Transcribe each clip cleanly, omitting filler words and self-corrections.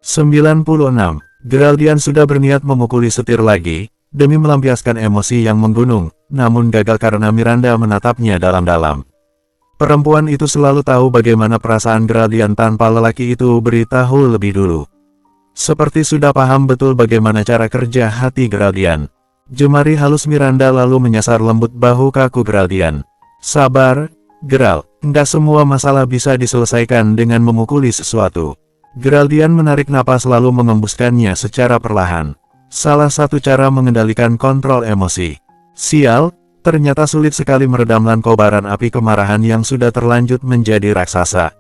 96. Geraldian sudah berniat memukuli setir lagi, demi melampiaskan emosi yang menggunung, namun gagal karena Miranda menatapnya dalam-dalam. Perempuan itu selalu tahu bagaimana perasaan Geraldian tanpa lelaki itu beritahu lebih dulu. Seperti sudah paham betul bagaimana cara kerja hati Geraldian. Jemari halus Miranda lalu menyasar lembut bahu kaku Geraldian. Sabar, Geral, enggak semua masalah bisa diselesaikan dengan memukuli sesuatu. Geraldian menarik napas lalu mengembuskannya secara perlahan. Salah satu cara mengendalikan kontrol emosi. Sial, ternyata sulit sekali meredam kobaran api kemarahan yang sudah terlanjut menjadi raksasa.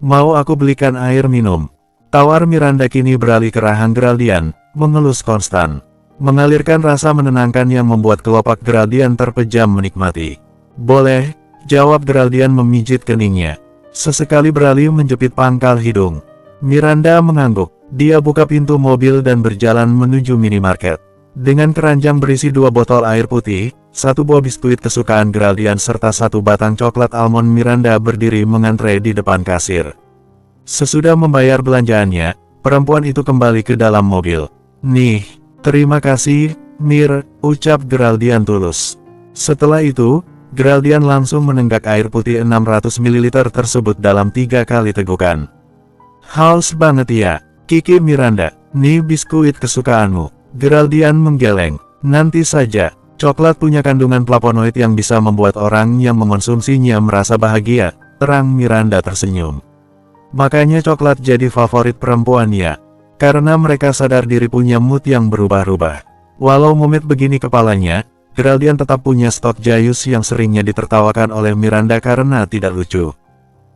Mau aku belikan air minum? Tawar Miranda kini beralih ke rahang Geraldian, mengelus konstan. Mengalirkan rasa menenangkan yang membuat kelopak Geraldian terpejam menikmati. Boleh, jawab Geraldian memijit keningnya. Sesekali beralih menjepit pangkal hidung. Miranda mengangguk. Dia buka pintu mobil dan berjalan menuju minimarket. Dengan keranjang berisi 2 botol air putih, 1 buah biskuit kesukaan Geraldian serta 1 batang coklat almond, Miranda berdiri mengantre di depan kasir. Sesudah membayar belanjaannya, perempuan itu kembali ke dalam mobil. Nih, terima kasih, Mir, ucap Geraldian tulus. Setelah itu, Geraldian langsung menenggak air putih 600 ml tersebut dalam 3 kali tegukan. Haus banget ya, Kiki Miranda, nih biskuit kesukaanmu. Geraldian menggeleng. Nanti saja, coklat punya kandungan flavonoid yang bisa membuat orang yang mengonsumsinya merasa bahagia, terang Miranda tersenyum. Makanya coklat jadi favorit perempuan ya, karena mereka sadar diri punya mood yang berubah-ubah. Walau mumit begini kepalanya, Geraldian tetap punya stok jayus yang seringnya ditertawakan oleh Miranda karena tidak lucu.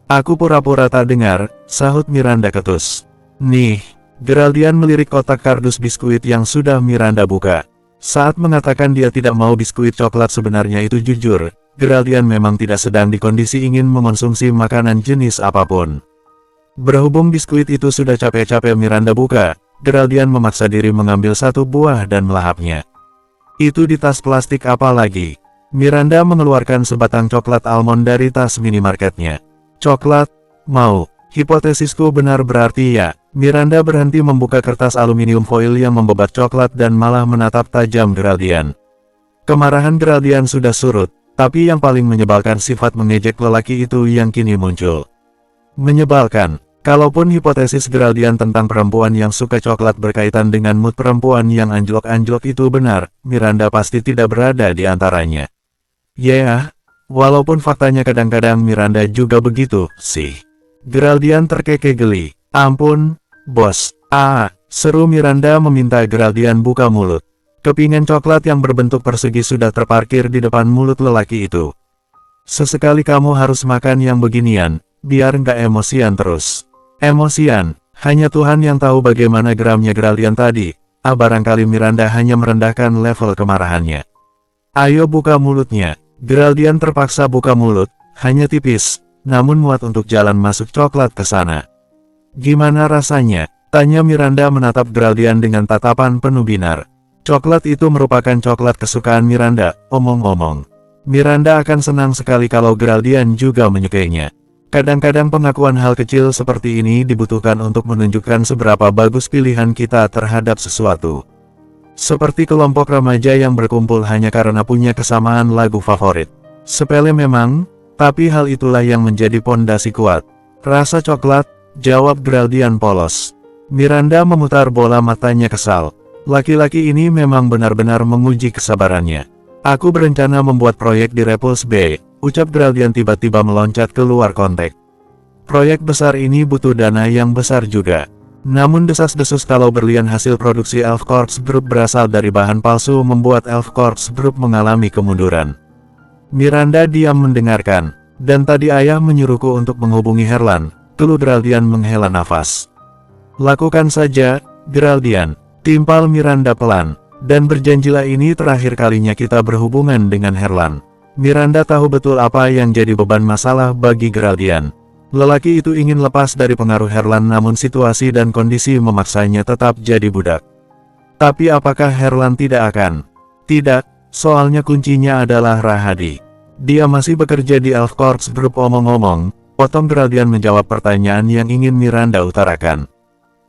Aku pura-pura tak dengar, sahut Miranda ketus. Nih, Geraldian melirik kotak kardus biskuit yang sudah Miranda buka. Saat mengatakan dia tidak mau biskuit coklat sebenarnya itu jujur, Geraldian memang tidak sedang di kondisi ingin mengonsumsi makanan jenis apapun. Berhubung biskuit itu sudah capek-capek Miranda buka, Geraldian memaksa diri mengambil 1 buah dan melahapnya. Itu di tas plastik apa lagi? Miranda mengeluarkan sebatang coklat almond dari tas minimarketnya. Coklat, mau. Hipotesisku benar berarti ya. Miranda berhenti membuka kertas aluminium foil yang membebat coklat dan malah menatap tajam Geraldian. Kemarahan Geraldian sudah surut, tapi yang paling menyebalkan sifat mengejek lelaki itu yang kini muncul. Menyebalkan, kalaupun hipotesis Geraldian tentang perempuan yang suka coklat berkaitan dengan mood perempuan yang anjlok-anjlok itu benar, Miranda pasti tidak berada di antaranya. Yeah. Walaupun faktanya kadang-kadang Miranda juga begitu, sih. Geraldian terkekeh geli. Ampun, bos. Seru Miranda meminta Geraldian buka mulut. Kepingan coklat yang berbentuk persegi sudah terparkir di depan mulut lelaki itu. Sesekali kamu harus makan yang beginian, biar nggak emosian terus. Emosian, hanya Tuhan yang tahu bagaimana geramnya Geraldian tadi. Barangkali Miranda hanya merendahkan level kemarahannya. Ayo buka mulutnya. Geraldian terpaksa buka mulut, hanya tipis, namun muat untuk jalan masuk coklat ke sana. Gimana rasanya? Tanya Miranda menatap Geraldian dengan tatapan penuh binar. Coklat itu merupakan coklat kesukaan Miranda, omong-omong. Miranda akan senang sekali kalau Geraldian juga menyukainya. Kadang-kadang pengakuan hal kecil seperti ini dibutuhkan untuk menunjukkan seberapa bagus pilihan kita terhadap sesuatu. Seperti kelompok remaja yang berkumpul hanya karena punya kesamaan lagu favorit. Sepele memang, tapi hal itulah yang menjadi pondasi kuat. Rasa coklat, jawab Geraldian polos. Miranda memutar bola matanya kesal. Laki-laki ini memang benar-benar menguji kesabarannya. Aku berencana membuat proyek di Repulse Bay, ucap Geraldian tiba-tiba meloncat keluar konteks. Proyek besar ini butuh dana yang besar juga. Namun desas-desus kalau berlian hasil produksi Elf Corps Group berasal dari bahan palsu membuat Elf Corps Group mengalami kemunduran. Miranda diam mendengarkan, dan tadi ayah menyuruhku untuk menghubungi Herlan, keluh Geraldian menghela nafas. Lakukan saja, Geraldian, timpal Miranda pelan, dan berjanjilah ini terakhir kalinya kita berhubungan dengan Herlan. Miranda tahu betul apa yang jadi beban masalah bagi Geraldian. Lelaki itu ingin lepas dari pengaruh Herlan namun situasi dan kondisi memaksanya tetap jadi budak. Tapi apakah Herlan tidak akan? Tidak, soalnya kuncinya adalah Rahadi. Dia masih bekerja di Elf Corps Group omong-omong, potong Geraldian menjawab pertanyaan yang ingin Miranda utarakan.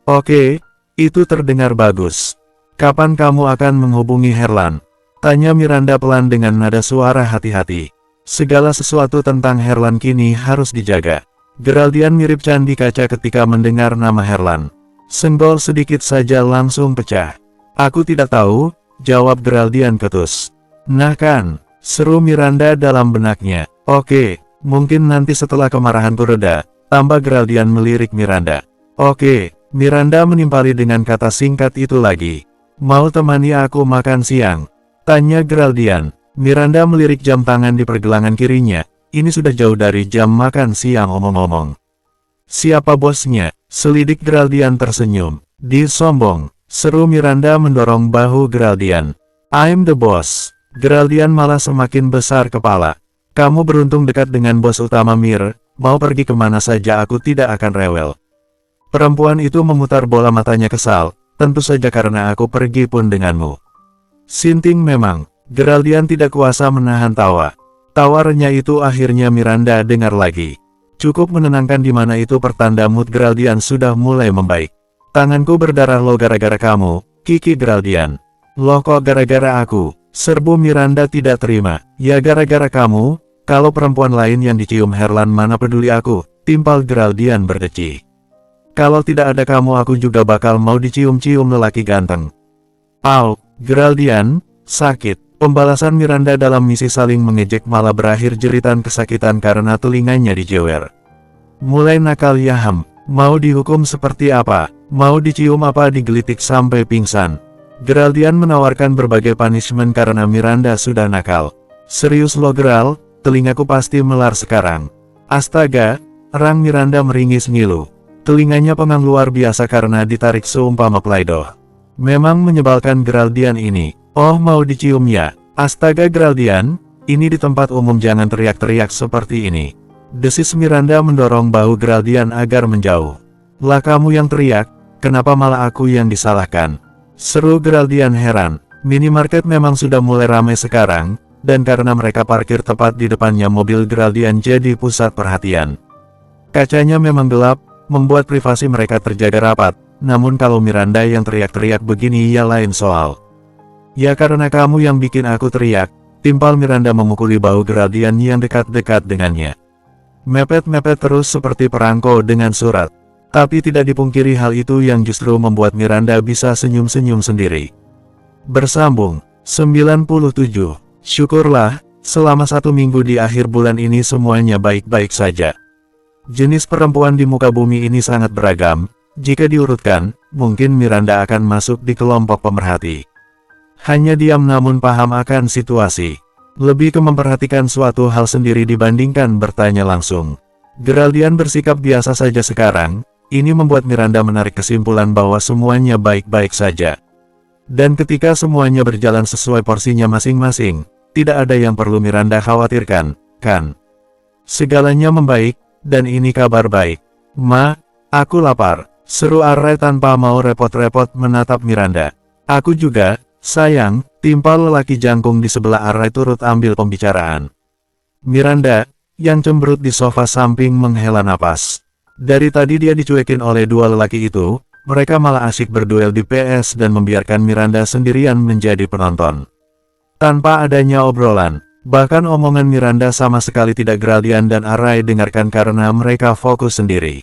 Oke, itu terdengar bagus. Kapan kamu akan menghubungi Herlan? Tanya Miranda pelan dengan nada suara hati-hati. Segala sesuatu tentang Herlan kini harus dijaga. Geraldian mirip candi kaca ketika mendengar nama Herlan. Senggol sedikit saja langsung pecah. Aku tidak tahu, jawab Geraldian ketus. Nah kan, seru Miranda dalam benaknya. Oke, mungkin nanti setelah kemarahanku reda, tambah Geraldian melirik Miranda. Oke, Miranda menimpali dengan kata singkat itu lagi. Mau temani aku makan siang? Tanya Geraldian. Miranda melirik jam tangan di pergelangan kirinya. Ini sudah jauh dari jam makan siang omong-omong. Siapa bosnya? Selidik Geraldian tersenyum. Dia sombong. Seru Miranda mendorong bahu Geraldian. I'm the boss. Geraldian malah semakin besar kepala. Kamu beruntung dekat dengan bos utama Mir. Mau pergi kemana saja aku tidak akan rewel. Perempuan itu memutar bola matanya kesal. Tentu saja karena aku pergi pun denganmu. Sinting memang. Geraldian tidak kuasa menahan tawa. Tawarnya itu akhirnya Miranda dengar lagi. Cukup menenangkan di mana itu pertanda mood Geraldian sudah mulai membaik. Tanganku berdarah lo gara-gara kamu, Kiki Geraldian. Loh kok gara-gara aku? Serbu Miranda tidak terima. Ya gara-gara kamu, kalau perempuan lain yang dicium Herlan mana peduli aku, timpal Geraldian berdeci. Kalau tidak ada kamu aku juga bakal mau dicium-cium lelaki ganteng. Au, Geraldian, sakit. Pembalasan Miranda dalam misi saling mengejek malah berakhir jeritan kesakitan karena telinganya dijewer. Mulai nakal Yaham, mau dihukum seperti apa, mau dicium apa digelitik sampai pingsan. Geraldian menawarkan berbagai punishment karena Miranda sudah nakal. Serius lo Geral, telingaku pasti melar sekarang. Astaga, rang Miranda meringis ngilu. Telinganya pengang luar biasa karena ditarik seumpama playdoh. Memang menyebalkan Geraldian ini. Oh mau dicium ya? Astaga Geraldian, ini di tempat umum jangan teriak-teriak seperti ini. Desis Miranda mendorong bahu Geraldian agar menjauh. Lah kamu yang teriak, kenapa malah aku yang disalahkan? Seru Geraldian heran. Minimarket memang sudah mulai ramai sekarang, dan karena mereka parkir tepat di depannya mobil Geraldian jadi pusat perhatian. Kacanya memang gelap, membuat privasi mereka terjaga rapat, namun kalau Miranda yang teriak-teriak begini ya lain soal. Ya karena kamu yang bikin aku teriak, timpal Miranda memukuli bahu Geraldian yang dekat-dekat dengannya. Mepet-mepet terus seperti perangko dengan surat. Tapi tidak dipungkiri hal itu yang justru membuat Miranda bisa senyum-senyum sendiri. Bersambung, 97. Syukurlah, selama 1 minggu di akhir bulan ini semuanya baik-baik saja. Jenis perempuan di muka bumi ini sangat beragam, jika diurutkan, mungkin Miranda akan masuk di kelompok pemerhati. Hanya diam namun paham akan situasi. Lebih ke memperhatikan suatu hal sendiri dibandingkan bertanya langsung. Geraldian bersikap biasa saja sekarang, ini membuat Miranda menarik kesimpulan bahwa semuanya baik-baik saja. Dan ketika semuanya berjalan sesuai porsinya masing-masing, tidak ada yang perlu Miranda khawatirkan, kan? Segalanya membaik, dan ini kabar baik. Ma, aku lapar, seru Arai tanpa mau repot-repot menatap Miranda. Aku juga. Sayang, timpal lelaki jangkung di sebelah Arai turut ambil pembicaraan. Miranda, yang cemberut di sofa samping menghela napas. Dari tadi dia dicuekin oleh dua lelaki itu, mereka malah asyik berduel di PS dan membiarkan Miranda sendirian menjadi penonton. Tanpa adanya obrolan, bahkan omongan Miranda sama sekali tidak Geraldian dan Arai dengarkan karena mereka fokus sendiri.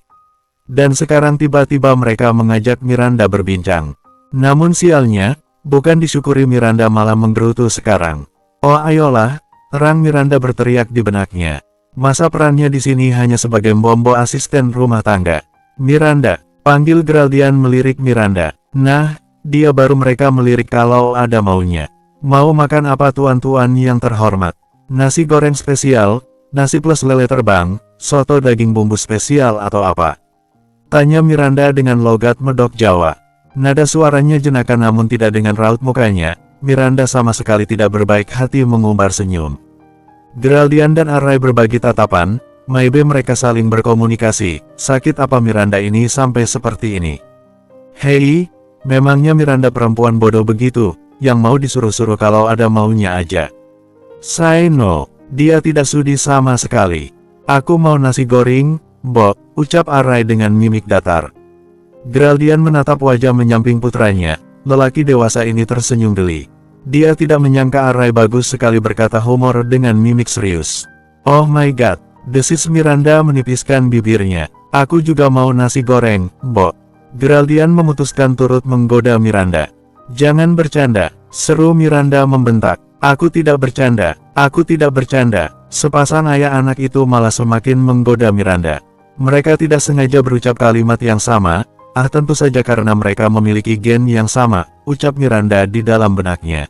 Dan sekarang tiba-tiba mereka mengajak Miranda berbincang. Namun sialnya, bukan disyukuri Miranda malah menggerutu sekarang. Oh ayolah, rang Miranda berteriak di benaknya. Masa perannya di sini hanya sebagai bombo asisten rumah tangga. Miranda, panggil Geraldian melirik Miranda. Nah, dia baru mereka melirik kalau ada maunya. Mau makan apa tuan-tuan yang terhormat? Nasi goreng spesial, nasi plus lele terbang, soto daging bumbu spesial atau apa? Tanya Miranda dengan logat medok Jawa. Nada suaranya jenaka namun tidak dengan raut mukanya, Miranda sama sekali tidak berbaik hati mengumbar senyum. Geraldian dan Arai berbagi tatapan, maybe mereka saling berkomunikasi, sakit apa Miranda ini sampai seperti ini. Hei, memangnya Miranda perempuan bodoh begitu, yang mau disuruh-suruh kalau ada maunya aja. Say no, dia tidak sudi sama sekali. Aku mau nasi goreng, Mbok, ucap Arai dengan mimik datar. Geraldian menatap wajah menyamping putranya. Lelaki dewasa ini tersenyum geli. Dia tidak menyangka Arai bagus sekali berkata humor dengan mimik serius. Oh my god, desis Miranda menipiskan bibirnya. Aku juga mau nasi goreng, Mbok. Geraldian memutuskan turut menggoda Miranda. Jangan bercanda, seru Miranda membentak. Aku tidak bercanda, aku tidak bercanda. Sepasang ayah anak itu malah semakin menggoda Miranda. Mereka tidak sengaja berucap kalimat yang sama. Tentu saja karena mereka memiliki gen yang sama, ucap Miranda di dalam benaknya.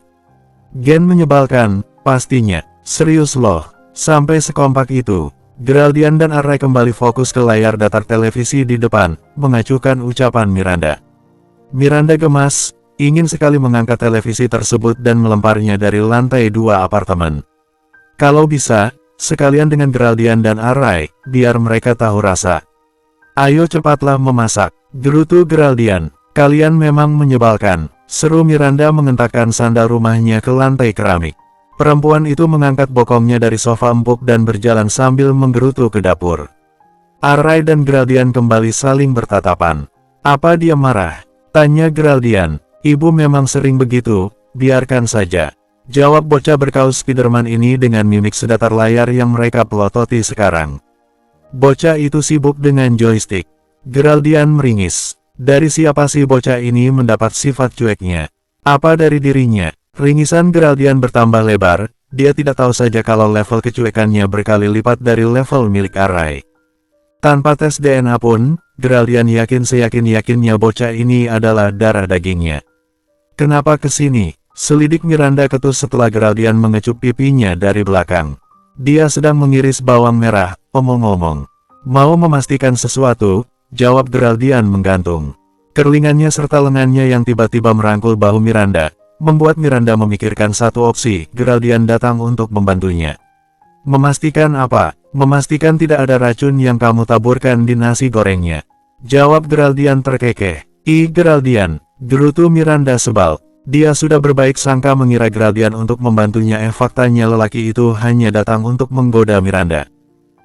Gen menyebalkan, pastinya. Serius loh, sampai sekompak itu. Geraldian dan Arai kembali fokus ke layar datar televisi di depan, mengacukan ucapan Miranda. Miranda gemas, ingin sekali mengangkat televisi tersebut dan melemparnya dari lantai 2 apartemen. Kalau bisa, sekalian dengan Geraldian dan Arai, biar mereka tahu rasa. Ayo cepatlah memasak, gerutu Geraldian. Kalian memang menyebalkan, seru Miranda mengentakkan sandal rumahnya ke lantai keramik. Perempuan itu mengangkat bokongnya dari sofa empuk dan berjalan sambil menggerutu ke dapur. Arai dan Geraldian kembali saling bertatapan. Apa dia marah? Tanya Geraldian. Ibu memang sering begitu, biarkan saja. Jawab bocah berkaus Spiderman ini dengan mimik sedatar layar yang mereka pelototi sekarang. Bocah itu sibuk dengan joystick. Geraldian meringis. Dari siapa sih bocah ini mendapat sifat cueknya? Apa dari dirinya? Ringisan Geraldian bertambah lebar, dia tidak tahu saja kalau level kecuekannya berkali lipat dari level milik Arai. Tanpa tes DNA pun, Geraldian yakin seyakin-yakinnya bocah ini adalah darah dagingnya. Kenapa kesini? Selidik Miranda ketus setelah Geraldian mengecup pipinya dari belakang. Dia sedang mengiris bawang merah, omong-omong. Mau memastikan sesuatu, jawab Geraldian menggantung. Kerlingannya serta lengannya yang tiba-tiba merangkul bahu Miranda, membuat Miranda memikirkan satu opsi. Geraldian datang untuk membantunya. Memastikan apa? Memastikan tidak ada racun yang kamu taburkan di nasi gorengnya. Jawab Geraldian terkekeh. Geraldian, gerutu Miranda sebal. Dia sudah berbaik sangka mengira Geraldian untuk membantunya. Faktanya lelaki itu hanya datang untuk menggoda Miranda.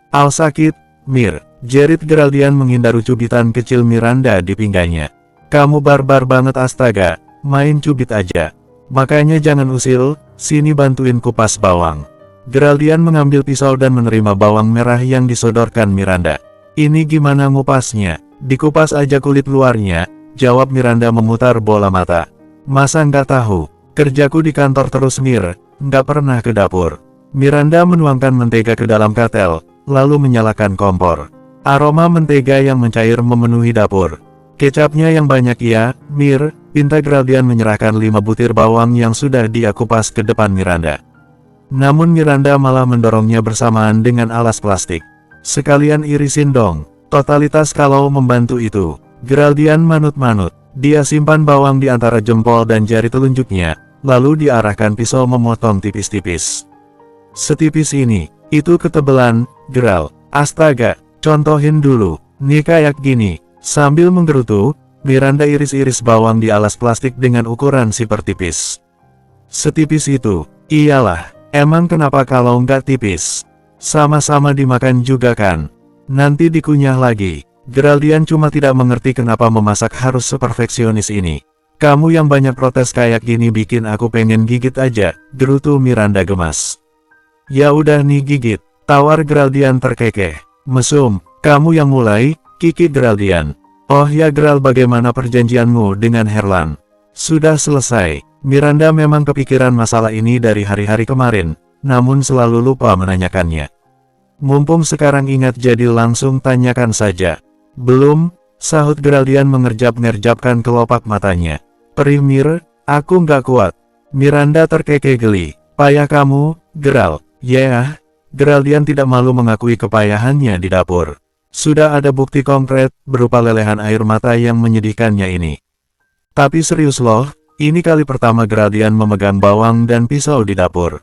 Al sakit, Mir, jerit Geraldian menghindar cubitan kecil Miranda di pinggangnya. Kamu barbar banget astaga, main cubit aja. Makanya jangan usil, sini bantuin kupas bawang. Geraldian mengambil pisau dan menerima bawang merah yang disodorkan Miranda. Ini gimana ngupasnya? Dikupas aja kulit luarnya, jawab Miranda memutar bola mata. Masa nggak tahu? Kerjaku di kantor terus Mir, nggak pernah ke dapur. Miranda menuangkan mentega ke dalam katel, lalu menyalakan kompor. Aroma mentega yang mencair memenuhi dapur. Kecapnya yang banyak ya, Mir, pinta Geraldian menyerahkan 5 butir bawang yang sudah dia kupas ke depan Miranda. Namun Miranda malah mendorongnya bersamaan dengan alas plastik. Sekalian irisin dong, totalitas kalau membantu itu. Geraldian manut-manut. Dia simpan bawang di antara jempol dan jari telunjuknya, lalu diarahkan pisau memotong tipis-tipis. Setipis ini, itu ketebalan, Geral. Astaga, contohin dulu, nih kayak gini. Sambil menggerutu, Miranda iris-iris bawang di alas plastik dengan ukuran super tipis. Setipis itu, iyalah, emang kenapa kalau nggak tipis? Sama-sama dimakan juga kan? Nanti dikunyah lagi. Geraldian cuma tidak mengerti kenapa memasak harus seperfeksionis ini. Kamu yang banyak protes kayak gini bikin aku pengen gigit aja, gerutu Miranda gemas. Ya udah nih gigit, tawar Geraldian terkekeh. Mesum, kamu yang mulai, kiki Geraldian. Oh ya Geral, bagaimana perjanjianmu dengan Herlan? Sudah selesai. Miranda memang kepikiran masalah ini dari hari-hari kemarin, namun selalu lupa menanyakannya. Mumpung sekarang ingat jadi langsung tanyakan saja. Belum, sahut Geraldian mengerjap-ngerjapkan kelopak matanya. Perih Mir, aku nggak kuat. Miranda terkekeh geli. Payah kamu, Geral. Yeah, Geraldian tidak malu mengakui kepayahannya di dapur. Sudah ada bukti konkret, berupa lelehan air mata yang menyedihkannya ini. Tapi serius loh, ini kali pertama Geraldian memegang bawang dan pisau di dapur.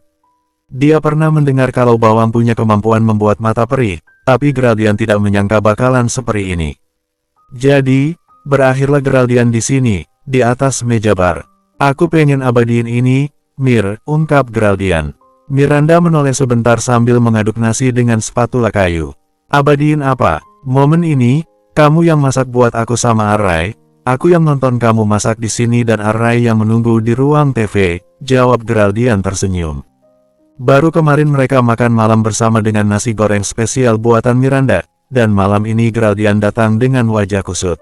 Dia pernah mendengar kalau bawang punya kemampuan membuat mata perih, tapi Geraldian tidak menyangka bakalan seperti ini. Jadi, berakhirlah Geraldian di sini, di atas meja bar. Aku pengen abadiin ini, Mir, ungkap Geraldian. Miranda menoleh sebentar sambil mengaduk nasi dengan spatula kayu. Abadiin apa? Momen ini, Kamu yang masak buat aku sama Arai, aku yang nonton kamu masak di sini dan Arai yang menunggu di ruang TV, jawab Geraldian tersenyum. Baru kemarin mereka makan malam bersama dengan nasi goreng spesial buatan Miranda, dan malam ini Geraldian datang dengan wajah kusut.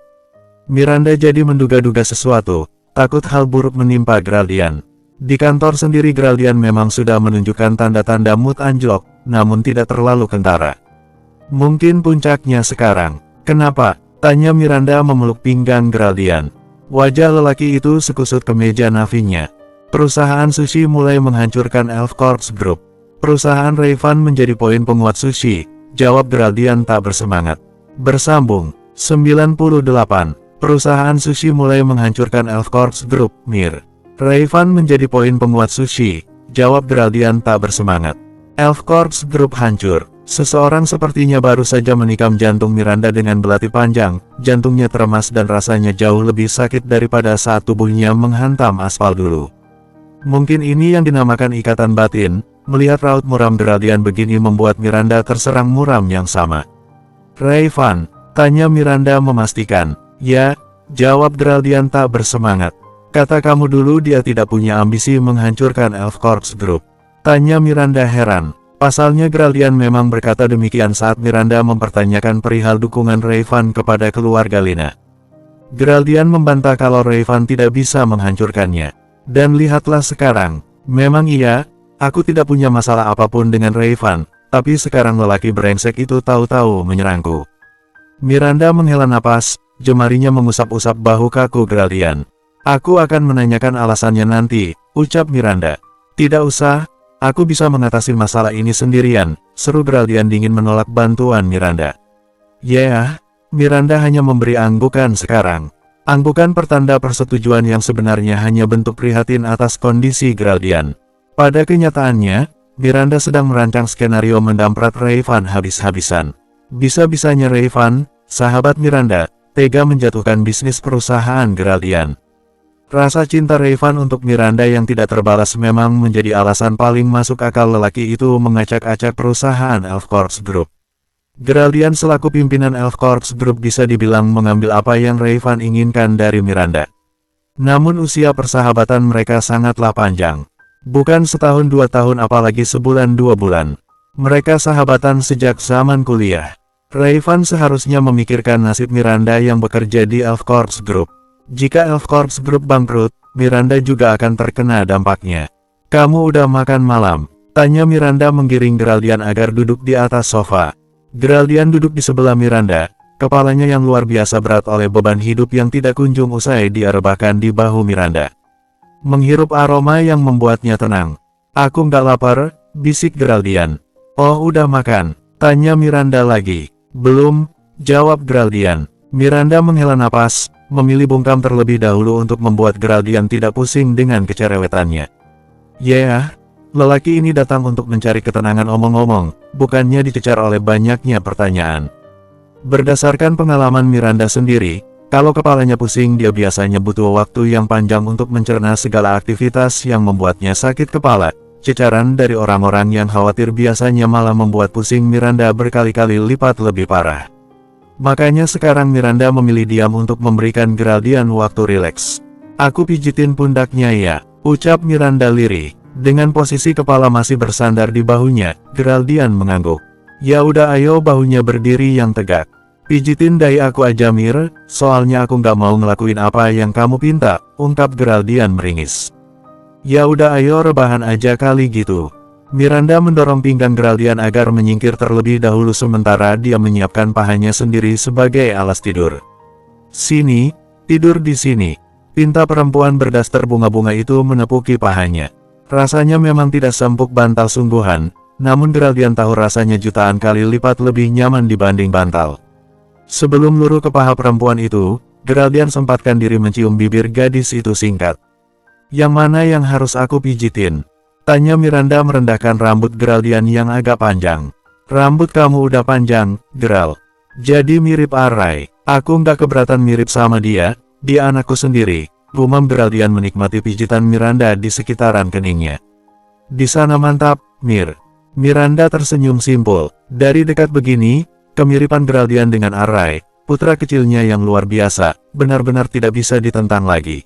Miranda jadi menduga-duga sesuatu, takut hal buruk menimpa Geraldian. Di kantor sendiri Geraldian memang sudah menunjukkan tanda-tanda mood anjlok, namun tidak terlalu kentara. Mungkin puncaknya sekarang. Kenapa? Tanya Miranda memeluk pinggang Geraldian. Wajah lelaki itu sekusut ke meja nafinya. Perusahaan sushi mulai menghancurkan Elf Corps Group. Perusahaan Rayvan menjadi poin penguat sushi, jawab Geraldian tak bersemangat. Bersambung, 98. Perusahaan sushi mulai menghancurkan Elf Corps Group, Mir. Rayvan menjadi poin penguat sushi, jawab Geraldian tak bersemangat. Elf Corps Group hancur. Seseorang sepertinya baru saja menikam jantung Miranda dengan belati panjang, jantungnya teremas dan rasanya jauh lebih sakit daripada saat tubuhnya menghantam aspal dulu. Mungkin ini yang dinamakan ikatan batin, melihat raut muram Geraldian begini membuat Miranda terserang muram yang sama. Rayvan, tanya Miranda memastikan. Ya, jawab Geraldian tak bersemangat. Kata kamu dulu dia tidak punya ambisi menghancurkan Elf Corps Group. Tanya Miranda heran. Pasalnya Geraldian memang berkata demikian saat Miranda mempertanyakan perihal dukungan Rayvan kepada keluarga Lina. Geraldian membantah kalau Rayvan tidak bisa menghancurkannya. Dan lihatlah sekarang, memang iya, aku tidak punya masalah apapun dengan Rayvan, tapi sekarang lelaki brengsek itu tahu-tahu menyerangku. Miranda menghela napas, jemarinya mengusap-usap bahu kaku Geraldian. Aku akan menanyakan alasannya nanti, ucap Miranda. Tidak usah. Aku bisa mengatasi masalah ini sendirian, seru Geraldian dingin menolak bantuan Miranda. Ya, Miranda hanya memberi anggukan sekarang. Anggukan pertanda persetujuan yang sebenarnya hanya bentuk prihatin atas kondisi Geraldian. Pada kenyataannya, Miranda sedang merancang skenario mendamprat Rayvan habis-habisan. Bisa-bisanya Rayvan, sahabat Miranda, tega menjatuhkan bisnis perusahaan Geraldian. Rasa cinta Rayvan untuk Miranda yang tidak terbalas memang menjadi alasan paling masuk akal lelaki itu mengacak-acak perusahaan Elf Corps Group. Geraldian selaku pimpinan Elf Corps Group bisa dibilang mengambil apa yang Rayvan inginkan dari Miranda. Namun usia persahabatan mereka sangatlah panjang. Bukan setahun 2 tahun apalagi sebulan 2 bulan. Mereka sahabatan sejak zaman kuliah. Rayvan seharusnya memikirkan nasib Miranda yang bekerja di Elf Corps Group. Jika Elf Corps Group bangkrut, Miranda juga akan terkena dampaknya. Kamu udah makan malam? Tanya Miranda menggiring Geraldian agar duduk di atas sofa. Geraldian duduk di sebelah Miranda, kepalanya yang luar biasa berat oleh beban hidup yang tidak kunjung usai dia rebahkan di bahu Miranda. Menghirup aroma yang membuatnya tenang. Aku nggak lapar, bisik Geraldian. Oh udah makan? Tanya Miranda lagi. Belum, jawab Geraldian. Miranda menghela napas, memilih bungkam terlebih dahulu untuk membuat Geraldian tidak pusing dengan kecerewetannya. Ya, lelaki ini datang untuk mencari ketenangan omong-omong, bukannya dicecar oleh banyaknya pertanyaan. Berdasarkan pengalaman Miranda sendiri, kalau kepalanya pusing dia biasanya butuh waktu yang panjang untuk mencerna segala aktivitas yang membuatnya sakit kepala. Cecaran dari orang-orang yang khawatir biasanya malah membuat pusing Miranda berkali-kali lipat lebih parah. Makanya sekarang Miranda memilih diam untuk memberikan Geraldian waktu rileks. Aku pijitin pundaknya ya, ucap Miranda lirih. Dengan posisi kepala masih bersandar di bahunya, Geraldian mengangguk. Ya udah ayo bahunya berdiri yang tegak. Pijitin dahi aku aja Mir, soalnya aku nggak mau ngelakuin apa yang kamu pinta, ungkap Geraldian meringis. Ya udah ayo rebahan aja kali gitu. Miranda mendorong pinggang Geraldian agar menyingkir terlebih dahulu sementara dia menyiapkan pahanya sendiri sebagai alas tidur. Sini, tidur di sini. Pinta perempuan berdaster bunga-bunga itu menepuki pahanya. Rasanya memang tidak seempuk bantal sungguhan, namun Geraldian tahu rasanya jutaan kali lipat lebih nyaman dibanding bantal. Sebelum luruh ke paha perempuan itu, Geraldian sempatkan diri mencium bibir gadis itu singkat. Yang mana yang harus aku pijitin? Tanya Miranda merendahkan rambut Geraldian yang agak panjang. Rambut kamu udah panjang, Geral. Jadi mirip Arai. Aku nggak keberatan mirip sama dia anakku sendiri. Gumam Geraldian menikmati pijitan Miranda di sekitaran keningnya. Di sana mantap, Mir. Miranda tersenyum simpul. Dari dekat begini, kemiripan Geraldian dengan Arai, putra kecilnya yang luar biasa, benar-benar tidak bisa ditentang lagi.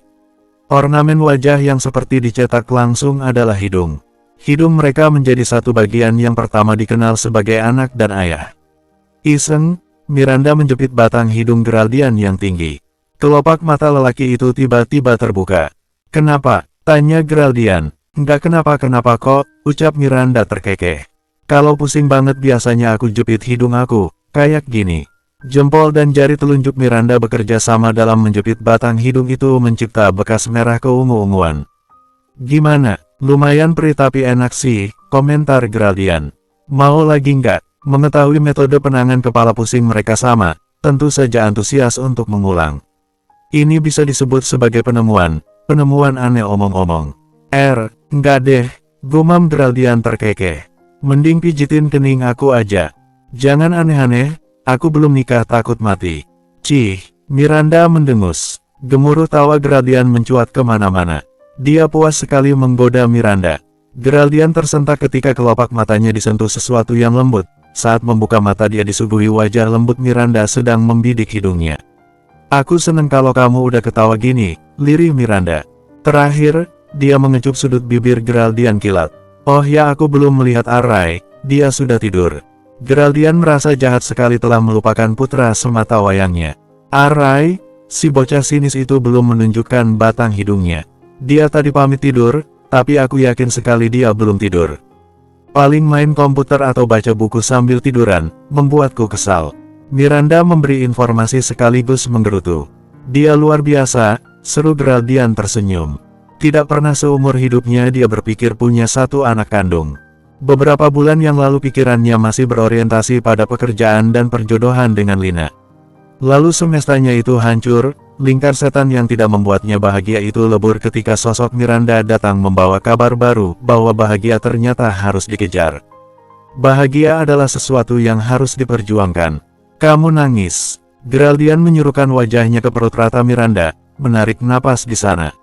Ornamen wajah yang seperti dicetak langsung adalah hidung. Hidung mereka menjadi satu bagian yang pertama dikenal sebagai anak dan ayah. Iseng, Miranda menjepit batang hidung Geraldian yang tinggi. Kelopak mata lelaki itu tiba-tiba terbuka. "Kenapa?" tanya Geraldian. "Enggak kenapa-kenapa kok," ucap Miranda terkekeh. "Kalau pusing banget biasanya aku jepit hidung aku, kayak gini." Jempol dan jari telunjuk Miranda bekerja sama dalam menjepit batang hidung itu mencipta bekas merah keungu-unguan. "Gimana? Lumayan perih tapi enak sih," komentar Geraldian. "Mau lagi nggak?" Mengetahui metode penanganan kepala pusing mereka sama, tentu saja antusias untuk mengulang. Ini bisa disebut sebagai penemuan aneh omong-omong. Enggak deh, gumam Geraldian terkekeh. "Mending pijitin kening aku aja. Jangan aneh-aneh, aku belum nikah takut mati." "Cih," Miranda mendengus. Gemuruh tawa Geraldian mencuat kemana-mana. Dia puas sekali menggoda Miranda. Geraldian tersentak ketika kelopak matanya disentuh sesuatu yang lembut. Saat membuka mata dia disuguhi wajah lembut Miranda sedang membidik hidungnya. "Aku seneng kalau kamu udah ketawa gini," lirih Miranda. Terakhir, dia mengecup sudut bibir Geraldian kilat. "Oh ya, aku belum melihat Arai, dia sudah tidur." Geraldian merasa jahat sekali telah melupakan putra semata wayangnya. "Arai?" Si bocah sinis itu belum menunjukkan batang hidungnya. "Dia tadi pamit tidur, tapi aku yakin sekali dia belum tidur. Paling main komputer atau baca buku sambil tiduran, membuatku kesal." Miranda memberi informasi sekaligus menggerutu. "Dia luar biasa," seru Geraldian tersenyum. Tidak pernah seumur hidupnya dia berpikir punya satu anak kandung. Beberapa bulan yang lalu pikirannya masih berorientasi pada pekerjaan dan perjodohan dengan Lina. Lalu semestanya itu hancur, lingkar setan yang tidak membuatnya bahagia itu lebur ketika sosok Miranda datang membawa kabar baru bahwa bahagia ternyata harus dikejar. Bahagia adalah sesuatu yang harus diperjuangkan. "Kamu nangis." Geraldian menyuruhkan wajahnya ke perut rata Miranda, menarik napas di sana.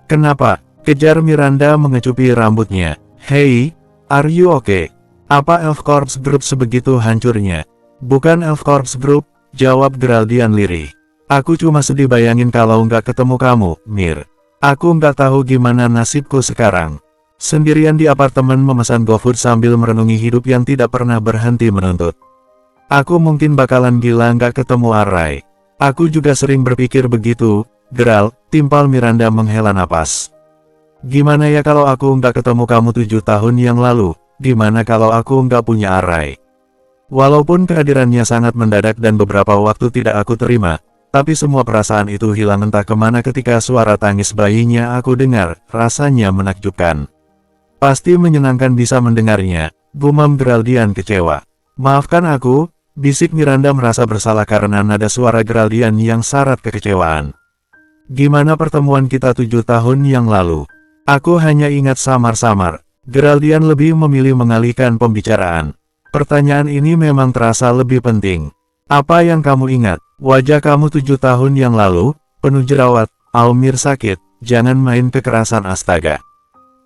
"Kenapa?" kejar Miranda mengecupi rambutnya. "Hey, are you okay? Apa Elf Corps Group sebegitu hancurnya?" "Bukan Elf Corps Group," jawab Geraldian lirih. "Aku cuma sedih bayangin kalau nggak ketemu kamu, Mir. Aku nggak tahu gimana nasibku sekarang." Sendirian di apartemen memesan GoFood sambil merenungi hidup yang tidak pernah berhenti menuntut. "Aku mungkin bakalan gila nggak ketemu Arai." "Aku juga sering berpikir begitu, Geral," timpal Miranda menghela napas. "Gimana ya kalau aku nggak ketemu kamu 7 tahun yang lalu? Gimana kalau aku nggak punya Arai?" Walaupun kehadirannya sangat mendadak dan beberapa waktu tidak aku terima, tapi semua perasaan itu hilang entah kemana ketika suara tangis bayinya aku dengar, rasanya menakjubkan. "Pasti menyenangkan bisa mendengarnya," gumam Geraldian kecewa. "Maafkan aku," bisik Miranda merasa bersalah karena nada suara Geraldian yang syarat kekecewaan. "Gimana pertemuan kita 7 tahun yang lalu? Aku hanya ingat samar-samar." Geraldian lebih memilih mengalihkan pembicaraan. "Pertanyaan ini memang terasa lebih penting. Apa yang kamu ingat? Wajah kamu 7 tahun yang lalu, penuh jerawat, Almir sakit, jangan main kekerasan astaga."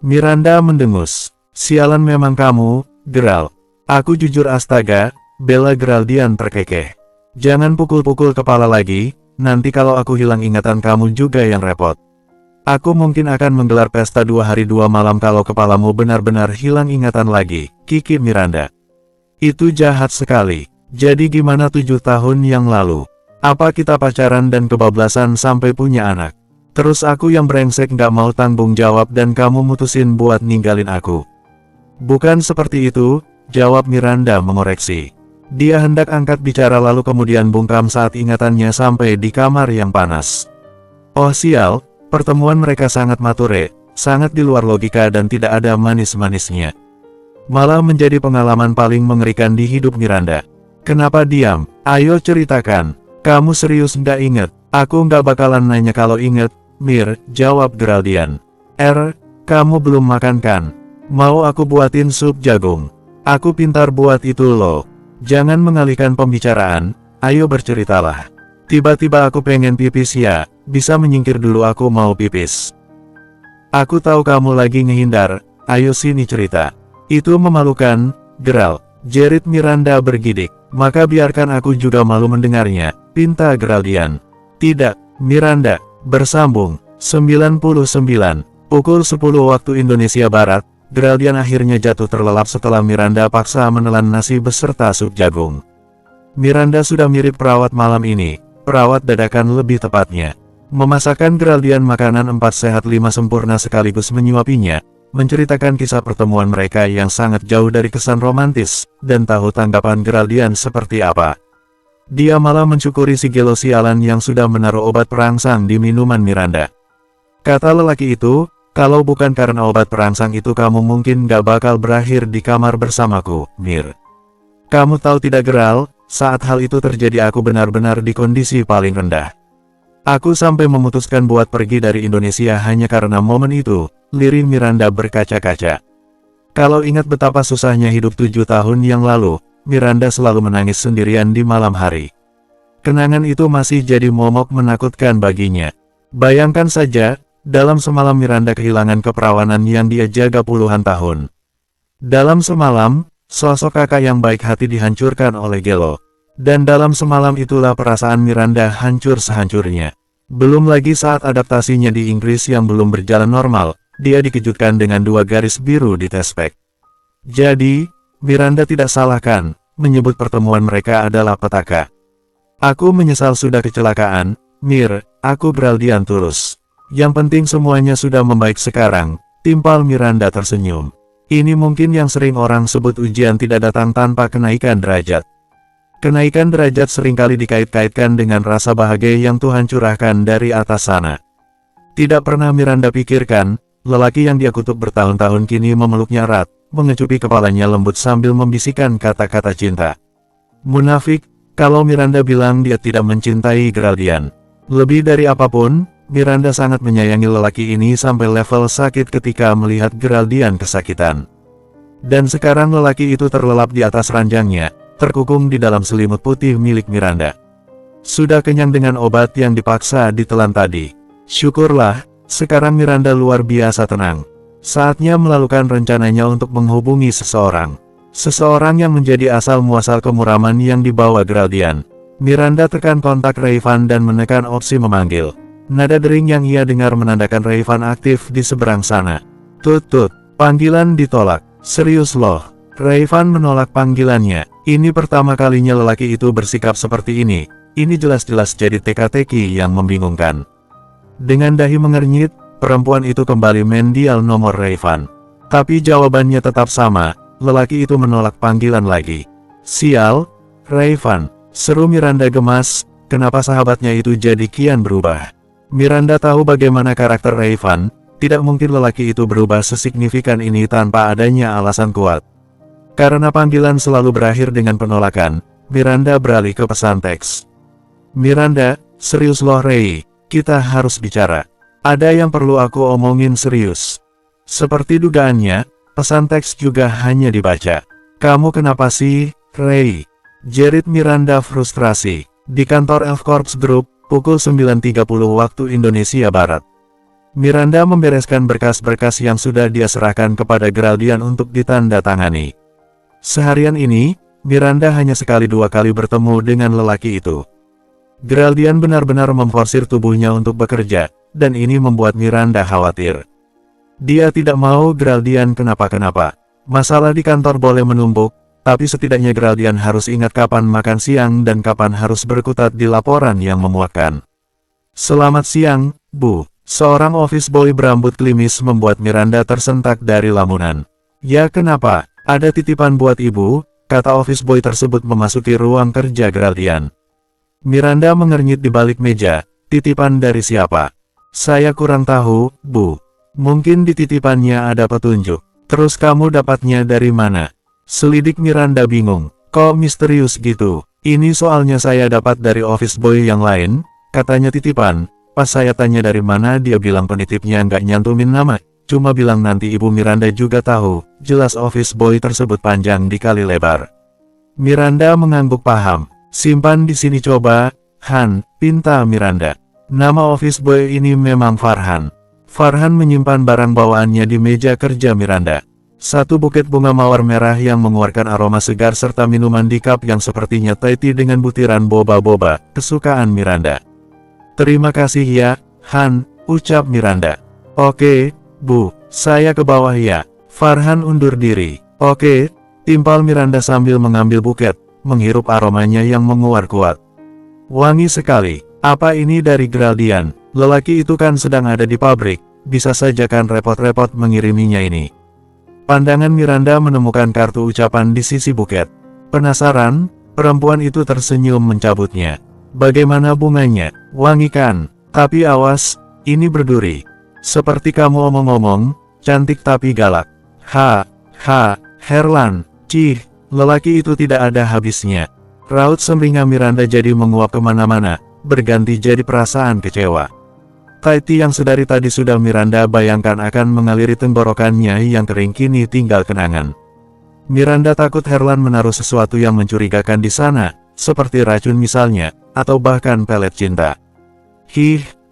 Miranda mendengus. "Sialan memang kamu, Geral." "Aku jujur astaga," bela Geraldian terkekeh. "Jangan pukul-pukul kepala lagi, nanti kalau aku hilang ingatan kamu juga yang repot. Aku mungkin akan menggelar pesta 2 hari 2 malam kalau kepalamu benar-benar hilang ingatan lagi," kiki Miranda. "Itu jahat sekali. Jadi gimana 7 tahun yang lalu? Apa kita pacaran dan kebablasan sampai punya anak? Terus aku yang brengsek nggak mau tanggung jawab dan kamu mutusin buat ninggalin aku?" "Bukan seperti itu," jawab Miranda mengoreksi. Dia hendak angkat bicara lalu kemudian bungkam saat ingatannya sampai di kamar yang panas. Oh sial, pertemuan mereka sangat mature, sangat di luar logika dan tidak ada manis-manisnya. Malah menjadi pengalaman paling mengerikan di hidup Miranda. "Kenapa diam? Ayo ceritakan. Kamu serius nggak inget?" "Aku nggak bakalan nanya kalau inget, Mir," jawab Geraldian. Kamu belum makan kan? Mau aku buatin sup jagung? Aku pintar buat itu loh." "Jangan mengalihkan pembicaraan, ayo berceritalah." "Tiba-tiba aku pengen pipis ya, bisa menyingkir dulu aku mau pipis." "Aku tahu kamu lagi ngehindar, ayo sini cerita." "Itu memalukan, Geral. Jerit Miranda bergidik. Maka biarkan aku juga malu mendengarnya, pinta Geraldian. Tidak, Miranda. Bersambung. 99. Pukul 10 waktu Indonesia Barat, Geraldian akhirnya jatuh terlelap setelah Miranda paksa menelan nasi beserta sup jagung. Miranda sudah mirip perawat malam ini, perawat dadakan lebih tepatnya. Memasakkan Geraldian makanan 4 sehat 5 sempurna sekaligus menyuapinya, menceritakan kisah pertemuan mereka yang sangat jauh dari kesan romantis, dan tahu tanggapan Geraldian seperti apa. Dia malah mensyukuri si gelo sialan yang sudah menaruh obat perangsang di minuman Miranda. Kata lelaki itu, kalau bukan karena obat perangsang itu kamu mungkin gak bakal berakhir di kamar bersamaku, Mir. Kamu tahu tidak Geral, saat hal itu terjadi aku benar-benar di kondisi paling rendah. Aku sampai memutuskan buat pergi dari Indonesia hanya karena momen itu, lirih Miranda berkaca-kaca. Kalau ingat betapa susahnya hidup 7 tahun yang lalu, Miranda selalu menangis sendirian di malam hari. Kenangan itu masih jadi momok menakutkan baginya. Bayangkan saja, dalam semalam Miranda kehilangan keperawanan yang dia jaga puluhan tahun. Dalam semalam, sosok kakak yang baik hati dihancurkan oleh Gelo. Dan dalam semalam itulah perasaan Miranda hancur sehancurnya. Belum lagi saat adaptasinya di Inggris yang belum berjalan normal, dia dikejutkan dengan 2 garis biru di tespek. Jadi, Miranda tidak salah kan, menyebut pertemuan mereka adalah petaka. Aku menyesal sudah kecelakaan, Mir, aku Geraldian tulus. Yang penting semuanya sudah membaik sekarang, timpal Miranda tersenyum. Ini mungkin yang sering orang sebut ujian tidak datang tanpa kenaikan derajat. Kenaikan derajat seringkali dikait-kaitkan dengan rasa bahagia yang Tuhan curahkan dari atas sana. Tidak pernah Miranda pikirkan, lelaki yang dia kutuk bertahun-tahun kini memeluknya erat, mengecupi kepalanya lembut sambil membisikkan kata-kata cinta. Munafik, kalau Miranda bilang dia tidak mencintai Geraldian. Lebih dari apapun, Miranda sangat menyayangi lelaki ini sampai level sakit ketika melihat Geraldian kesakitan. Dan sekarang lelaki itu terlelap di atas ranjangnya, terkukung di dalam selimut putih milik Miranda. Sudah kenyang dengan obat yang dipaksa ditelan tadi. Syukurlah, sekarang Miranda luar biasa tenang. Saatnya melakukan rencananya untuk menghubungi seseorang. Seseorang yang menjadi asal-muasal kemuraman yang dibawa Geraldian. Miranda tekan kontak Rayvan dan menekan opsi memanggil. Nada dering yang ia dengar menandakan Rayvan aktif di seberang sana. Tut-tut, panggilan ditolak. Serius loh. Rayvan menolak panggilannya. Ini pertama kalinya lelaki itu bersikap seperti ini. Ini jelas-jelas jadi teka-teki yang membingungkan. Dengan dahi mengernyit, perempuan itu kembali mendial nomor Rayvan. Tapi jawabannya tetap sama, lelaki itu menolak panggilan lagi. Sial, Rayvan, seru Miranda gemas, kenapa sahabatnya itu jadi kian berubah. Miranda tahu bagaimana karakter Rayvan, tidak mungkin lelaki itu berubah sesignifikan ini tanpa adanya alasan kuat. Karena panggilan selalu berakhir dengan penolakan, Miranda beralih ke pesan teks. Miranda, serius loh Ray, kita harus bicara. Ada yang perlu aku omongin serius. Seperti dugaannya, pesan teks juga hanya dibaca. Kamu kenapa sih, Ray? Jerit Miranda frustrasi. Di kantor Elf Corps Group, pukul 9.30 waktu Indonesia Barat. Miranda membereskan berkas-berkas yang sudah dia serahkan kepada Geraldian untuk ditandatangani. Seharian ini, Miranda hanya sekali 2 kali bertemu dengan lelaki itu. Geraldian benar-benar memforsir tubuhnya untuk bekerja, dan ini membuat Miranda khawatir. Dia tidak mau Geraldian kenapa-kenapa. Masalah di kantor boleh menumpuk, tapi setidaknya Geraldian harus ingat kapan makan siang dan kapan harus berkutat di laporan yang memuakkan. Selamat siang, Bu. Seorang office boy berambut klimis membuat Miranda tersentak dari lamunan. Ya kenapa? Ada titipan buat ibu, kata office boy tersebut memasuki ruang kerja Geraldian. Miranda mengernyit di balik meja. Titipan dari siapa? Saya kurang tahu, Bu. Mungkin di titipannya ada petunjuk. Terus kamu dapatnya dari mana? Selidik Miranda bingung. Kok misterius gitu? Ini soalnya saya dapat dari office boy yang lain, katanya titipan. Pas saya tanya dari mana dia bilang penitipnya nggak nyantumin nama. Cuma bilang nanti Ibu Miranda juga tahu. Jelas office boy tersebut panjang dikali lebar. Miranda mengangguk paham. Simpan di sini coba, Han, pinta Miranda. Nama office boy ini memang Farhan. Farhan menyimpan barang bawaannya di meja kerja Miranda. Satu buket bunga mawar merah yang mengeluarkan aroma segar serta minuman di cup yang sepertinya Thai tea dengan butiran boba-boba, kesukaan Miranda. Terima kasih ya, Han, ucap Miranda. Oke, Bu, saya ke bawah ya. Farhan undur diri. Oke, timpal Miranda sambil mengambil buket, menghirup aromanya yang menguar kuat. Wangi sekali. Apa ini dari Geraldian? Lelaki itu kan sedang ada di pabrik, bisa saja kan repot-repot mengiriminya ini. Pandangan Miranda menemukan kartu ucapan di sisi buket. Penasaran, perempuan itu tersenyum mencabutnya. Bagaimana bunganya? Wangi kan? Tapi awas, ini berduri. Seperti kamu omong-omong, cantik tapi galak. Herlan, cih, lelaki itu tidak ada habisnya. Raut sumringah Miranda jadi menguap kemana-mana, berganti jadi perasaan kecewa. Thai tea yang sedari tadi sudah Miranda bayangkan akan mengaliri tenggorokannya yang kering kini tinggal kenangan. Miranda takut Herlan menaruh sesuatu yang mencurigakan di sana, seperti racun misalnya, atau bahkan pelet cinta.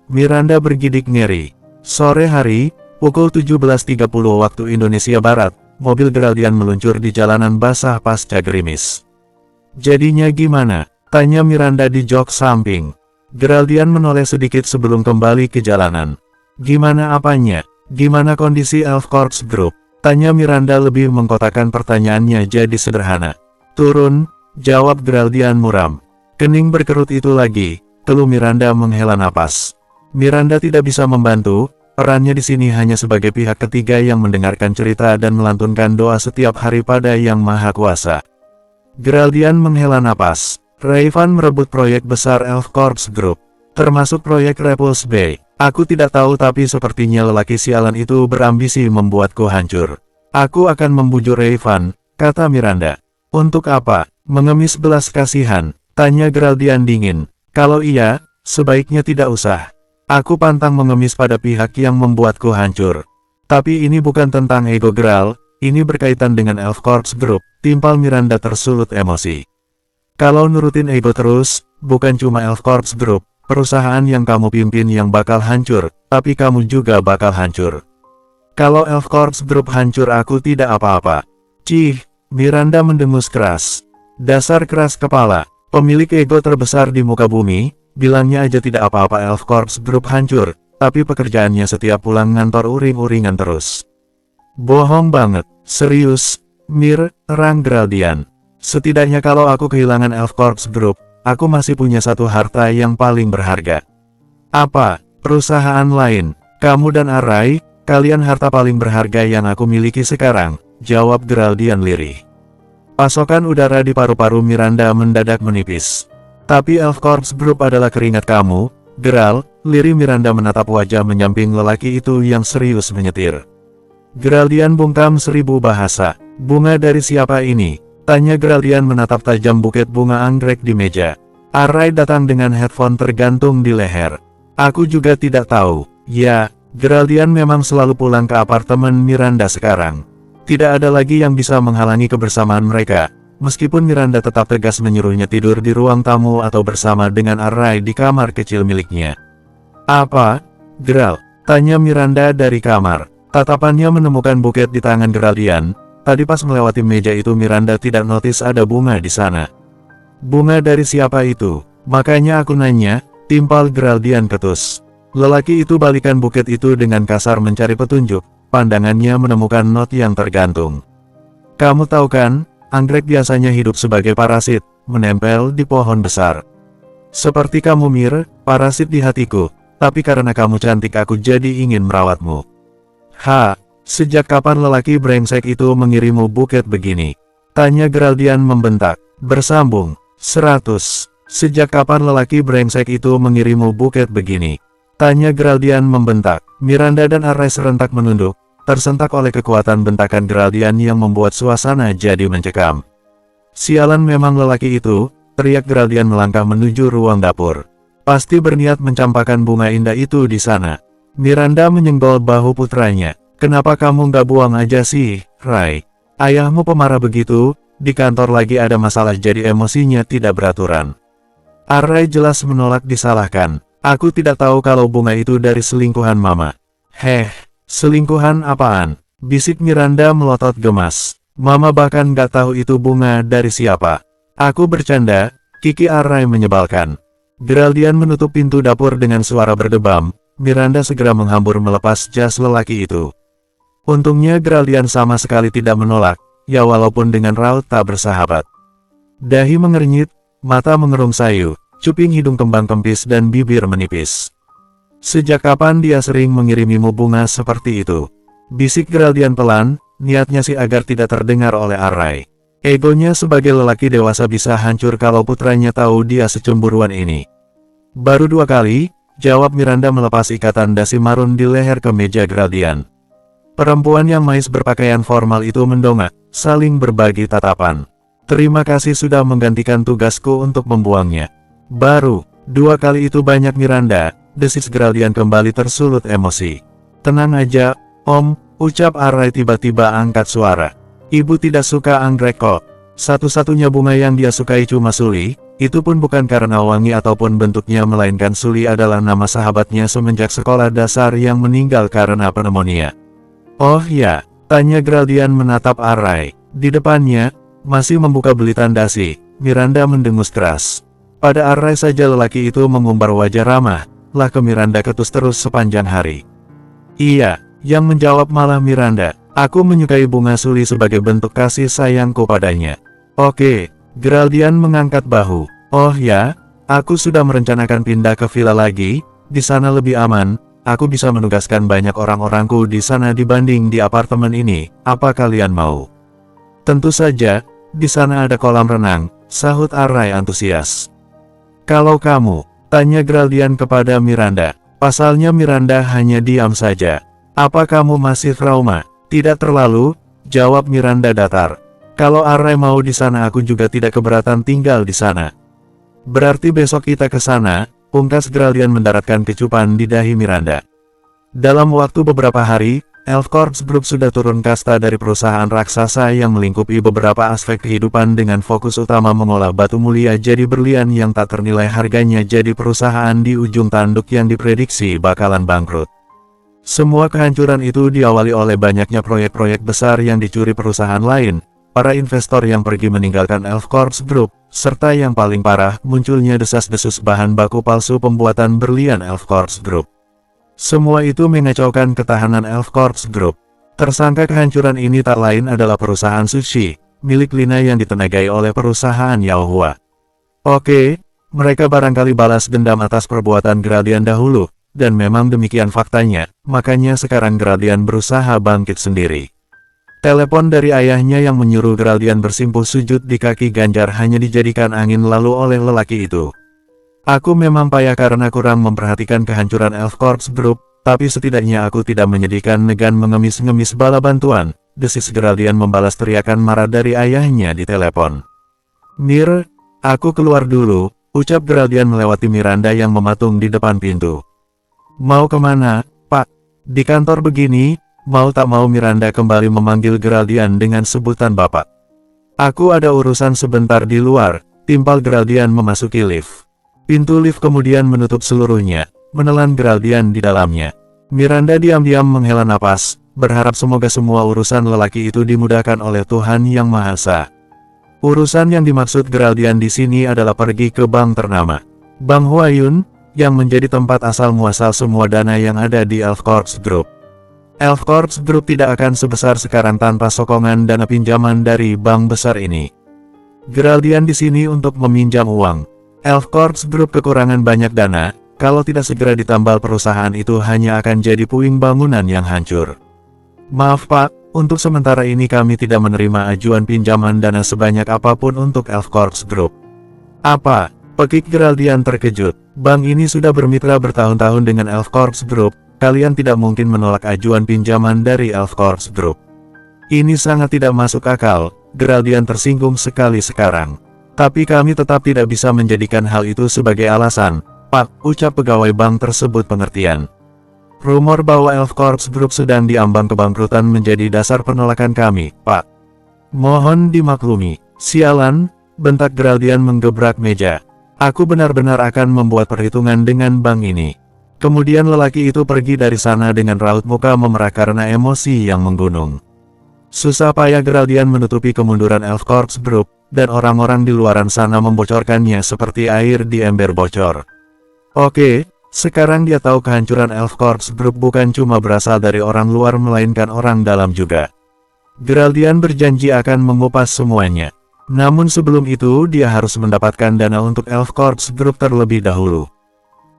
Miranda bergidik ngeri. Sore hari, pukul 17.30 waktu Indonesia Barat, mobil Geraldian meluncur di jalanan basah pasca gerimis. Jadinya gimana? Tanya Miranda di jok samping. Geraldian menoleh sedikit sebelum kembali ke jalanan. Gimana apanya? Gimana kondisi Elf Corps Group? Tanya Miranda lebih mengkotakkan pertanyaannya jadi sederhana. Turun, jawab Geraldian muram. Kening berkerut itu lagi, teluh Miranda menghela napas. Miranda tidak bisa membantu, perannya di sini hanya sebagai pihak ketiga yang mendengarkan cerita dan melantunkan doa setiap hari pada Yang Maha Kuasa. Geraldian menghela napas. Rayvan merebut proyek besar Elf Corps Group, termasuk proyek Repulse Bay. Aku tidak tahu tapi sepertinya lelaki sialan itu berambisi membuatku hancur. Aku akan membujuk Rayvan, kata Miranda. Untuk apa? Mengemis belas kasihan, tanya Geraldian dingin. Kalau iya, sebaiknya tidak usah. Aku pantang mengemis pada pihak yang membuatku hancur. Tapi ini bukan tentang ego Geral, ini berkaitan dengan Elf Corps Group, timpal Miranda tersulut emosi. Kalau nurutin ego terus, bukan cuma Elf Corps Group, perusahaan yang kamu pimpin yang bakal hancur, tapi kamu juga bakal hancur. Kalau Elf Corps Group hancur aku tidak apa-apa. Cih, Miranda mendengus keras. Dasar keras kepala, pemilik ego terbesar di muka bumi, bilangnya aja tidak apa-apa Elf Corps Group hancur, tapi pekerjaannya setiap pulang ngantor uring-uringan terus. Bohong banget, serius, Mir, terang Geraldian. Setidaknya kalau aku kehilangan Elf Corps Group, aku masih punya satu harta yang paling berharga. Apa? Perusahaan lain? Kamu dan Arai, kalian harta paling berharga yang aku miliki sekarang, jawab Geraldian lirih. Pasokan udara di paru-paru Miranda mendadak menipis. Tapi Elf Corps Group adalah keringat kamu, Geral, lirih Miranda menatap wajah menyamping lelaki itu yang serius menyetir. Geraldian bungkam 1000 bahasa. Bunga dari siapa ini? Tanya Geraldian menatap tajam buket bunga anggrek di meja. Arai datang dengan headphone tergantung di leher. Aku juga tidak tahu. Ya, Geraldian memang selalu pulang ke apartemen Miranda sekarang. Tidak ada lagi yang bisa menghalangi kebersamaan mereka, meskipun Miranda tetap tegas menyuruhnya tidur di ruang tamu atau bersama dengan Arai di kamar kecil miliknya. Apa? Geral? Tanya Miranda dari kamar. Tatapannya menemukan buket di tangan Geraldian. Tadi pas melewati meja itu Miranda tidak notice ada bunga di sana. Bunga dari siapa itu? Makanya aku nanya, timpal Geraldian ketus. Lelaki itu balikan buket itu dengan kasar mencari petunjuk, pandangannya menemukan not yang tergantung. Kamu tahu kan, anggrek biasanya hidup sebagai parasit, menempel di pohon besar. Seperti kamu Mir, parasit di hatiku, tapi karena kamu cantik aku jadi ingin merawatmu. Sejak kapan lelaki brengsek itu mengirimmu buket begini? Tanya Geraldian membentak. Bersambung. 100. Sejak kapan lelaki brengsek itu mengirimmu buket begini? Tanya Geraldian membentak. Miranda dan Arai serentak menunduk, tersentak oleh kekuatan bentakan Geraldian yang membuat suasana jadi mencekam. Sialan memang lelaki itu, teriak Geraldian melangkah menuju ruang dapur. Pasti berniat mencampakkan bunga indah itu di sana. Miranda menyenggol bahu putranya. Kenapa kamu nggak buang aja sih, Rai? Ayahmu pemarah begitu, di kantor lagi ada masalah jadi emosinya tidak beraturan. Arai jelas menolak disalahkan. Aku tidak tahu kalau bunga itu dari selingkuhan mama. Selingkuhan apaan? Bisik Miranda melotot gemas. Mama bahkan gak tahu itu bunga dari siapa. Aku bercanda, Kiki Array menyebalkan. Geraldian menutup pintu dapur dengan suara berdebam. Miranda segera menghambur melepas jas lelaki itu. Untungnya Geraldian sama sekali tidak menolak, ya walaupun dengan raut tak bersahabat. Dahi mengernyit, mata mengerung sayu, cuping hidung kembang kempis dan bibir menipis. Sejak kapan dia sering mengirimimu bunga seperti itu? Bisik Geraldian pelan, niatnya sih agar tidak terdengar oleh Array. Egonya sebagai lelaki dewasa bisa hancur kalau putranya tahu dia secemburuan ini. Baru 2 kali, jawab Miranda melepas ikatan dasi marun di leher kemeja Geraldian. Perempuan yang mais berpakaian formal itu mendongak, saling berbagi tatapan. Terima kasih sudah menggantikan tugasku untuk membuangnya. Baru 2 kali itu banyak Miranda, desis Geraldian kembali tersulut emosi. Tenang aja, Om, ucap Array tiba-tiba angkat suara. Ibu tidak suka anggrek kok. Satu-satunya bunga yang dia sukai cuma Suli, itu pun bukan karena wangi ataupun bentuknya melainkan Suli adalah nama sahabatnya semenjak sekolah dasar yang meninggal karena pneumonia. Oh ya, tanya Geraldian menatap Array. Di depannya, masih membuka belitan dasi, Miranda mendengus keras. Pada Array saja lelaki itu mengumbar wajah ramah, lah ke Miranda ketus terus sepanjang hari. Iya, yang menjawab malah Miranda. Aku menyukai bunga Suli sebagai bentuk kasih sayangku padanya. Oke, Geraldian mengangkat bahu. Oh ya, aku sudah merencanakan pindah ke villa lagi, di sana lebih aman, aku bisa menugaskan banyak orang-orangku di sana dibanding di apartemen ini, apa kalian mau? Tentu saja, di sana ada kolam renang, sahut Array antusias. Kalau kamu, tanya Geraldian kepada Miranda. Pasalnya Miranda hanya diam saja. Apa kamu masih trauma? Tidak terlalu, jawab Miranda datar. Kalau Array mau di sana aku juga tidak keberatan tinggal di sana. Berarti besok kita ke sana, pungkas Geraldian mendaratkan kecupan di dahi Miranda. Dalam waktu beberapa hari, Elf Corps Group sudah turun kasta dari perusahaan raksasa yang melingkupi beberapa aspek kehidupan dengan fokus utama mengolah batu mulia jadi berlian yang tak ternilai harganya jadi perusahaan di ujung tanduk yang diprediksi bakalan bangkrut. Semua kehancuran itu diawali oleh banyaknya proyek-proyek besar yang dicuri perusahaan lain, para investor yang pergi meninggalkan Elf Corps Group, serta yang paling parah, munculnya desas-desus bahan baku palsu pembuatan berlian Elf Corps Group. Semua itu mengacaukan ketahanan Elf Corps Group. Tersangka kehancuran ini tak lain adalah perusahaan sushi, milik Lina yang ditenagai oleh perusahaan Yaohua. Oke, mereka barangkali balas dendam atas perbuatan Geraldian dahulu, dan memang demikian faktanya, makanya sekarang Geraldian berusaha bangkit sendiri. Telepon dari ayahnya yang menyuruh Geraldian bersimpuh sujud di kaki Ganjar hanya dijadikan angin lalu oleh lelaki itu. Aku memang payah karena kurang memperhatikan kehancuran Elf Corps Group, tapi setidaknya aku tidak menyedihkan Negan mengemis-ngemis bala bantuan, desis Geraldian membalas teriakan marah dari ayahnya di telepon. Mir, aku keluar dulu, ucap Geraldian melewati Miranda yang mematung di depan pintu. Mau kemana, Pak? Di kantor begini, mau tak mau Miranda kembali memanggil Geraldian dengan sebutan Bapak. Aku ada urusan sebentar di luar, timpal Geraldian memasuki lift. Pintu lift kemudian menutup seluruhnya, menelan Geraldian di dalamnya. Miranda diam-diam menghela napas, berharap semoga semua urusan lelaki itu dimudahkan oleh Tuhan Yang Maha Esa. Urusan yang dimaksud Geraldian di sini adalah pergi ke bank ternama, Bank Huayun, yang menjadi tempat asal muasal semua dana yang ada di Elf Corps Group. Elf Corps Group tidak akan sebesar sekarang tanpa sokongan dana pinjaman dari bank besar ini. Geraldian di sini untuk meminjam uang. Elf Corps Group kekurangan banyak dana, kalau tidak segera ditambal perusahaan itu hanya akan jadi puing bangunan yang hancur. Maaf Pak, untuk sementara ini kami tidak menerima ajuan pinjaman dana sebanyak apapun untuk Elf Corps Group. Apa? Pekik Geraldian terkejut. Bank ini sudah bermitra bertahun-tahun dengan Elf Corps Group, kalian tidak mungkin menolak ajuan pinjaman dari Elf Corps Group. Ini sangat tidak masuk akal, Geraldian tersinggung sekali sekarang. Tapi kami tetap tidak bisa menjadikan hal itu sebagai alasan, Pak, ucap pegawai bank tersebut pengertian. Rumor bahwa Elf Corps Group sedang diambang kebangkrutan menjadi dasar penolakan kami, Pak. Mohon dimaklumi. Sialan, bentak Geraldian menggebrak meja. Aku benar-benar akan membuat perhitungan dengan bank ini. Kemudian lelaki itu pergi dari sana dengan raut muka memerah karena emosi yang menggunung. Susah payah Geraldian menutupi kemunduran Elf Corps Group, dan orang-orang di luaran sana membocorkannya seperti air di ember bocor. Oke, sekarang dia tahu kehancuran Elf Corps Group bukan cuma berasal dari orang luar melainkan orang dalam juga. Geraldian berjanji akan mengupas semuanya. Namun sebelum itu dia harus mendapatkan dana untuk Elf Corps Group terlebih dahulu.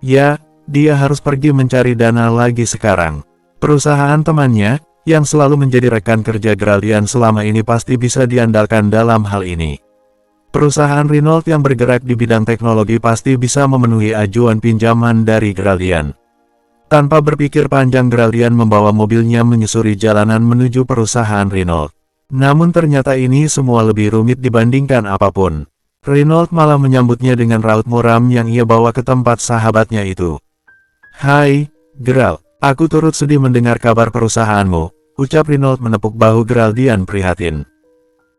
Ya, dia harus pergi mencari dana lagi sekarang. Perusahaan temannya, yang selalu menjadi rekan kerja Geraldian selama ini pasti bisa diandalkan dalam hal ini. Perusahaan Renault yang bergerak di bidang teknologi pasti bisa memenuhi ajuan pinjaman dari Geraldian. Tanpa berpikir panjang Geraldian membawa mobilnya menyusuri jalanan menuju perusahaan Renault. Namun ternyata ini semua lebih rumit dibandingkan apapun. Renault malah menyambutnya dengan raut muram yang ia bawa ke tempat sahabatnya itu. "Hai, Geral, aku turut sedih mendengar kabar perusahaanmu," ucap Renault menepuk bahu Geraldian prihatin.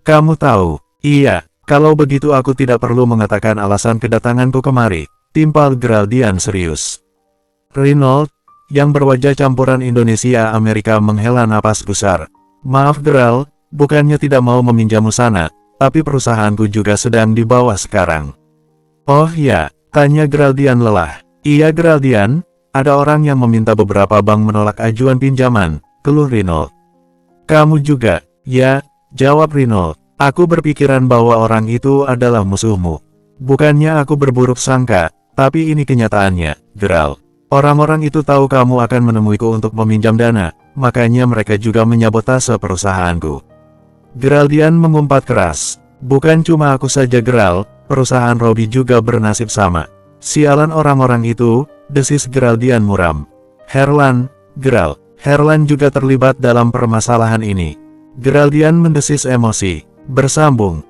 "Kamu tahu, iya, kalau begitu aku tidak perlu mengatakan alasan kedatanganku kemari," timpal Geraldian serius. Renault, yang berwajah campuran Indonesia-Amerika menghela napas besar. "Maaf Geral, bukannya tidak mau meminjammu sana, tapi perusahaanku juga sedang di bawah sekarang." "Oh ya," tanya Geraldian lelah. "Iya Geraldian, ada orang yang meminta beberapa bank menolak ajuan pinjaman," keluh Renault. "Kamu juga?" "Ya," jawab Renault. "Aku berpikiran bahwa orang itu adalah musuhmu. Bukannya aku berburuk sangka, tapi ini kenyataannya, Geral. Orang-orang itu tahu kamu akan menemuiku untuk meminjam dana, makanya mereka juga menyabotase perusahaanku." Geraldian mengumpat keras. "Bukan cuma aku saja Geral, perusahaan Robbie juga bernasib sama. Sialan orang-orang itu," desis Geraldian muram. "Herlan, Geral, Herlan juga terlibat dalam permasalahan ini." Geraldian mendesis emosi. Bersambung,